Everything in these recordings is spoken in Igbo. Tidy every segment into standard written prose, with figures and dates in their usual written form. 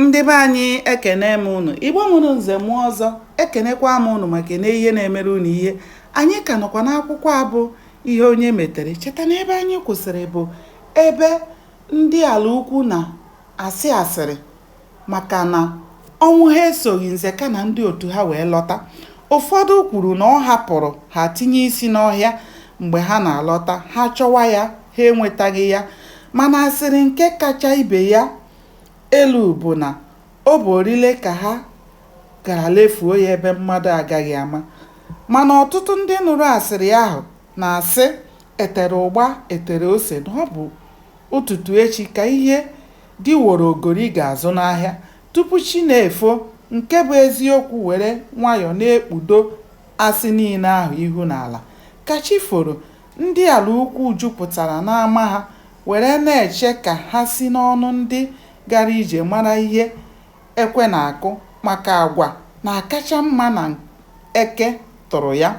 Ndị be anyị ekene m unu. Igbo mụrụ nze mụọ ọzọ, ekenekwa m unu maka na ihe na-emere unu ihe. Anyị ka nọkwa n'akwụkwọ abụ ihe onye metere. Cheta na ebe anyị kwụsịrị bụ ebe ndị ala ukwu na-asị asịrị maka na ọnwụ ha esoghị Nzeka na ndị otu ha wee lọta. Ụfọdụ kwuru na ọ hapụrụ ha tinye isi n'ọhịa mgbe ha na-alọta, ha chọwa ya, ha enwetaghị ya. Mana asịrị nke kacha ibe ya elu bụ na ọ bụ orile ka ha gara lefuo ya ebe mmadụ agaghị ama. Mana ọtụtụ ndị nụrụ asịrị ahụ na-asị etere ụgba etere ose, na ọ bụ ụtụtụ echi ka ihe dịworo ogori ga-azụ n'ahịa tupu chi na-efo. Nke bụ eziokwu were nwayọọ na-ekpudo asị niile ahụ ihu n'ala. Ka chi foro, ndị ala ukwu jupụtara n'ama ha were na-eche ka ha si n'ọnụ ndị gara ije mara ihe ekwe na-akụ maka agwa na-akacha mma na eke tụrụ ya.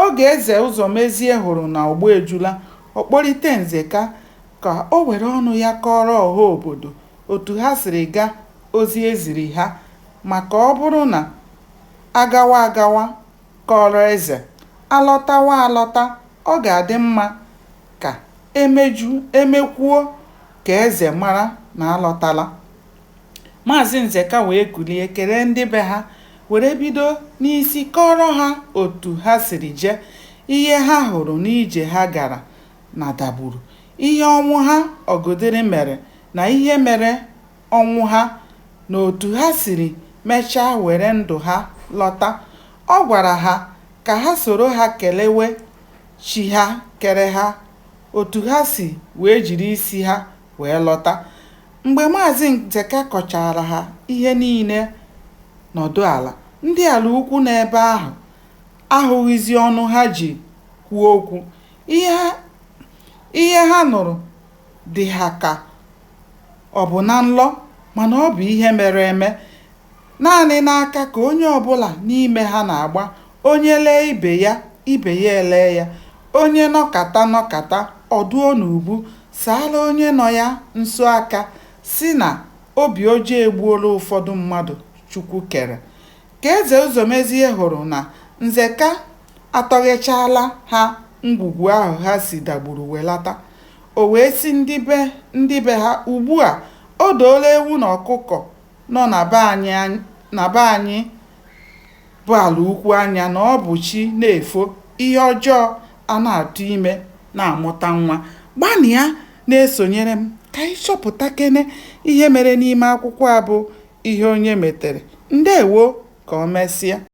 Oge eze Ụzọmezie hụrụ na ụgbọ ejula, ọ kpọlite Nzeka ka o were ọnụ ya kọrọ ọha obodo otu ha siri gaa ozi eziri ha, maka ọ bụrụ na agawa kọrọ eze, alọtawa alọta, ọ ga-adị mma ka emekwuo ka eze mara na alọtala. Maazị Nzeka wee kulie kelee ndị be ha were bido n'isi kọrọ ha otu ha siri jee, ihe ha hụrụ n'ije ha gara na dagburu, ihe ọnwụ ha ọgụdịrị mere na ihe mere ọnwụ ha, na otu ha siri mechaa were ndụ ha lọta. Ọ gwara ha ka ha soro ha kelewe chi ha kere ha, otu ha si wee jiri isi ha wee lọta. Mgbe Maazị Nzeka kọchara ha ihe niile nọdụ ala, ndị ala ukwu n'ebe ahụ ahụghịzi ọnụ ha ji kwuo okwu. Ihe ha nụrụ dị ha ka ọ bụ na nlọ, mana ọ bụ ihe mere eme. Naanị n'aka ka onye ọbụla n'ime ha na-agba. Onye lee ibe ya ele ya, onye nọkata ọdụọ n'ubu saala onye nọ ya nso aka, si na obi ọjọọ egbuola ụfọdụ mmadụ Chukwu kere. Ka eze Ụzọmezie hụrụ na Nzeka atọghechala ha ngwugwu ahụ ha si dagburu welata, o wee si ndị be ha, ugbu a o doola ewu na ọkụkọ nọ na be anyị bụ ala ukwu anya na ọ bụ chi na-efo, ihe ọjọọ a na-atụ ime na-amụta nwa. Gbanịa na-esonyere m ka anyị chọpụta kene ihe mere n'ime akwụkwọ a bụ ihe onye metere. Ndewo, ka o mesịa.